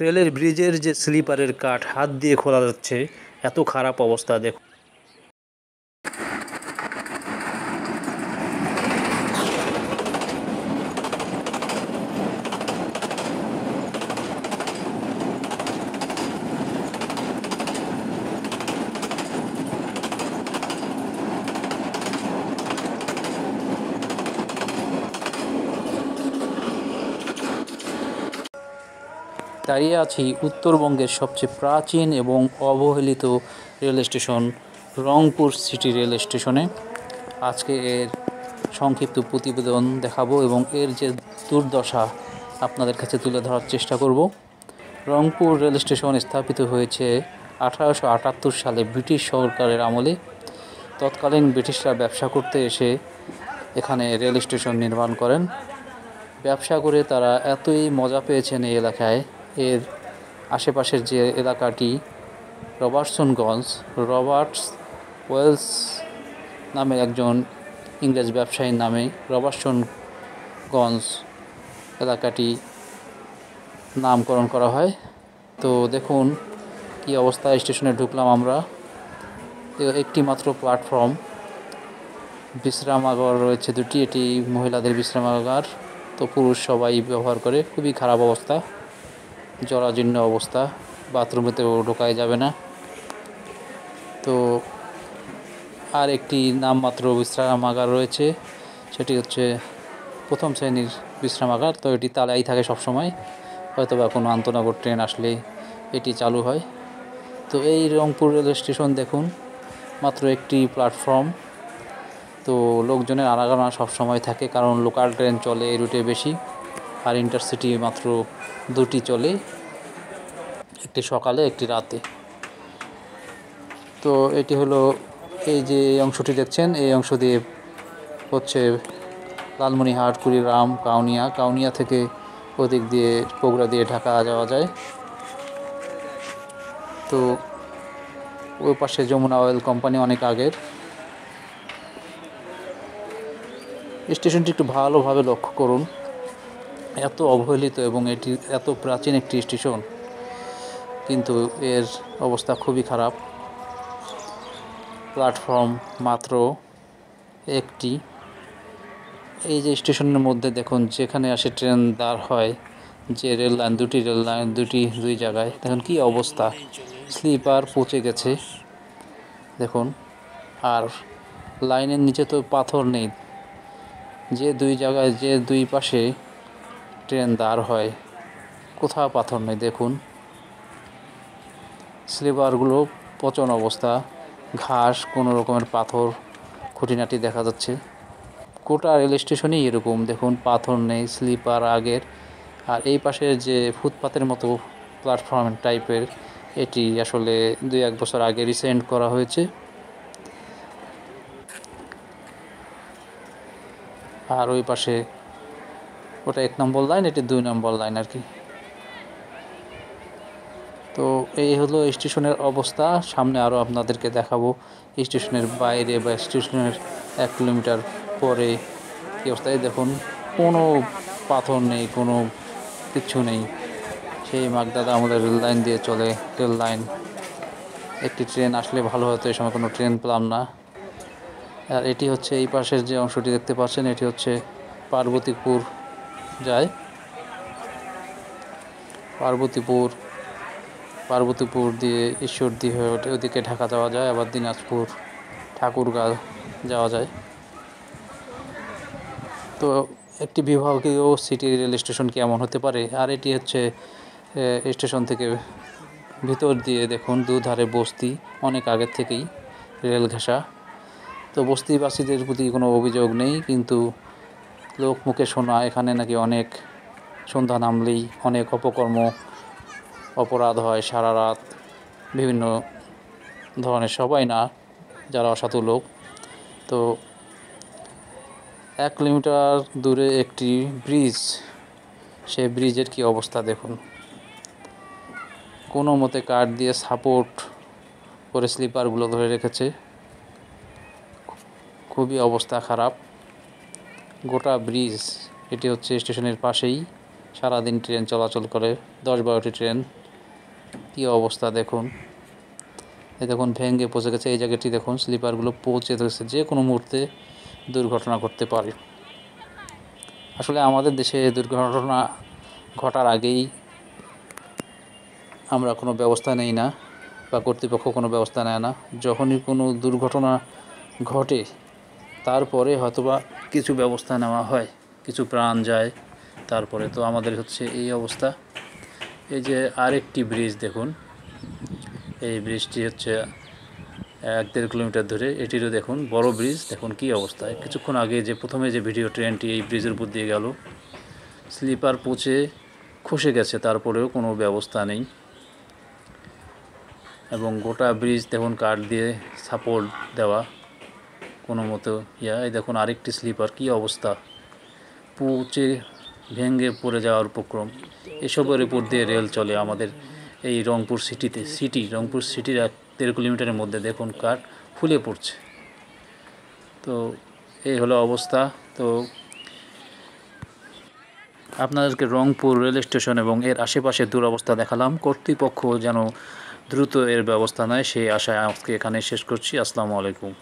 রেলের ব্রিজের যে স্লিপারের কাঠ হাত দিয়ে খোলা যাচ্ছে, এত খারাপ অবস্থা দেখো। দাঁড়িয়ে আছি উত্তরবঙ্গের সবচেয়ে প্রাচীন এবং অবহেলিত rail station Rangpur city rail স্টেশনে। আজকে এর সংক্ষিপ্ত প্রতিবেদন দেখাবো এবং এর যে দুর্দশা আপনাদের কাছে তুলে ধরার চেষ্টা করব। রংপুর রেল স্টেশন স্থাপিত হয়েছে 1878 সালে ব্রিটিশ সরকারের আমলে। তৎকালীন ব্রিটিশরা ব্যবসা করতে এসে এখানে রেল স্টেশন নির্মাণ করেন। ব্যবসা করে তারা এতই মজা পেয়েছেন এই এলাকায়। এর আশেপাশের যে এলাকাটি রবার্টস ওয়েলস নামে একজন ইংরেজ ব্যবসায়ীর নামে রবার্টসনগঞ্জ এলাকাটি নামকরণ করা হয়। তো দেখুন কি অবস্থা। স্টেশনে ঢুকলাম আমরা। একটি মাত্র প্ল্যাটফর্ম, বিশ্রামাগার রয়েছে দুটি। এটি মহিলাদের বিশ্রামাগার, তো পুরুষ সবাই ব্যবহার করে। খুবই খারাপ অবস্থা, জরাজীর্ণ অবস্থা, বাথরুমেতেও ঢোকাই যাবে না। তো আর একটি নামমাত্র বিশ্রামাগার রয়েছে, সেটি হচ্ছে প্রথম শ্রেণীর বিশ্রামাগার। তো এটি তালাই থাকে সবসময়, হয়তো বা কোনো আন্তনগর ট্রেন আসলে এটি চালু হয়। তো এই রংপুর রেল স্টেশন দেখুন, মাত্র একটি প্ল্যাটফর্ম। তো লোকজনের আনাগোনা সবসময় থাকে, কারণ লোকাল ট্রেন চলে এই রুটে বেশি, আর ইন্টারসিটি মাত্র দুটি চলে, একটি সকালে একটি রাতে। তো এটি হলো, এই যে অংশটি দেখছেন, এই অংশ দিয়ে হচ্ছে লালমনিরহাট, কুড়িগ্রাম, কাউনিয়া থেকে ওদিক দিয়ে বগুড়া দিয়ে ঢাকা যাওয়া যায়। তো ওই পাশে যমুনা অয়েল কোম্পানি অনেক আগের। স্টেশনটি একটু ভালোভাবে লক্ষ্য করুন, এত অবহেলিত এবং এটি এত প্রাচীন একটি স্টেশন, কিন্তু এর অবস্থা খুবই খারাপ। প্ল্যাটফর্ম মাত্র একটি। এই যে স্টেশনের মধ্যে দেখুন, যেখানে আসে ট্রেন দাঁড় হয়, যে রেল লাইন দুই জায়গায়, দেখুন কি অবস্থা। স্লিপার পচে গেছে দেখুন, আর লাইনের নিচে তো পাথর নেই। যে দুই পাশে ট্রেন দাঁড় হয়, কোথাও পাথর নেই দেখুন। স্লিপারগুলো পচন অবস্থা, ঘাস, কোনো রকমের পাথর খুঁটিনাটি দেখা যাচ্ছে। গোটা রেল স্টেশনই এরকম দেখুন, পাথর নেই, স্লিপার আগের। আর এই পাশের যে ফুটপাতের মতো প্ল্যাটফর্ম টাইপের, এটি আসলে 2-1 বছর আগে রিসেন্ট করা হয়েছে। আর ওই পাশে ওটা 1 নম্বর লাইন, এটি 2 নম্বর লাইন আর কি। তো এই হলো স্টেশনের অবস্থা। সামনে আরও আপনাদেরকে দেখাবো স্টেশনের বাইরে বা স্টেশনের 1 কিলোমিটার পরে কী অবস্থায়। দেখুন কোনো পাথর নেই, কোনো কিচ্ছু নেই। সেই মাগদাদা আমাদের রেল লাইন দিয়ে চলে রেল লাইন। একটি ট্রেন আসলে ভালো হতো, এই সময় কোনো ট্রেন পেলাম না। আর এটি হচ্ছে এই পাশের যে অংশটি দেখতে পাচ্ছেন, এটি হচ্ছে পার্বতীপুর যায়। পার্বতীপুর দিয়ে ঈশ্বরদী হয়ে ওঠে, ওদিকে ঢাকা যাওয়া যায়, আবার দিনাজপুর, ঠাকুরগাঁও যাওয়া যায়। তো একটি বিভাগীয় সিটি রেল স্টেশন কেমন হতে পারে। আর এটি হচ্ছে স্টেশন থেকে ভিতর দিয়ে দেখুন, দুধারে বস্তি, অনেক আগের থেকেই রেল ঘেঁষা। তো বস্তিবাসীদের প্রতি কোনো অভিযোগ নেই, কিন্তু লোক মুখে শোনা এখানে নাকি অনেক সন্ধ্যা নামলেই অনেক অপরাধ হয় সারা রাত, বিভিন্ন ধরনের, সবাই না, যারা অসাধু লোক। তো 1 কিলোমিটার দূরে একটি ব্রিজ, সেই ব্রিজের কি অবস্থা দেখুন। কোনো মতে কাঠ দিয়ে সাপোর্ট করে স্লিপারগুলো ধরে রেখেছে, খুবই অবস্থা খারাপ গোটা ব্রিজ। এটি হচ্ছে স্টেশনের পাশেই সারাদিন ট্রেন চলাচল করে, 10-12টি ট্রেন। কী অবস্থা দেখুন, এই দেখুন ভেঙে পচে গেছে। এই জায়গাটি দেখুন, স্লিপারগুলো পচে গেছে, যে কোনো মুহূর্তে দুর্ঘটনা ঘটতে পারে। আসলে আমাদের দেশে দুর্ঘটনা ঘটার আগেই আমরা কোনো ব্যবস্থা নেই না, বা কর্তৃপক্ষ কোনো ব্যবস্থা নেয় না। যখনই কোনো দুর্ঘটনা ঘটে তারপরে হয়তোবা কিছু ব্যবস্থা নেওয়া হয়, কিছু প্রাণ যায় তারপরে। তো আমাদের হচ্ছে এই অবস্থা। এই যে আরেকটি ব্রিজ দেখুন, এই ব্রিজটি হচ্ছে 1-1.5 কিলোমিটার ধরে। এটিরও দেখুন বড় ব্রিজ, দেখুন কী অবস্থায়। কিছুক্ষণ আগে যে প্রথমে যে ভিডিও, ট্রেনটি এই ব্রিজের উপর দিয়ে গেল, স্লিপার পচে খসে গেছে, তারপরেও কোনো ব্যবস্থা নেই। এবং গোটা ব্রিজ দেখুন কাঠ দিয়ে সাপোর্ট দেওয়া, কোনো মতো এই দেখুন আরেকটি স্লিপার, কী অবস্থা, পচে ভেঙে পড়ে যাওয়ার উপক্রম। এসবের উপর দিয়ে রেল চলে আমাদের এই রংপুর সিটিতে। রংপুর সিটির 1-1.5 কিলোমিটারের মধ্যে দেখুন কাঠ ফুলে পড়ছে। তো এই হলো অবস্থা। তো আপনাদেরকে রংপুর রেল স্টেশন এবং এর আশেপাশের দুরবস্থা দেখালাম। কর্তৃপক্ষ যেন দ্রুত এর ব্যবস্থা নেয়, সেই আশায় আজকে এখানে শেষ করছি। আসসালামু আলাইকুম।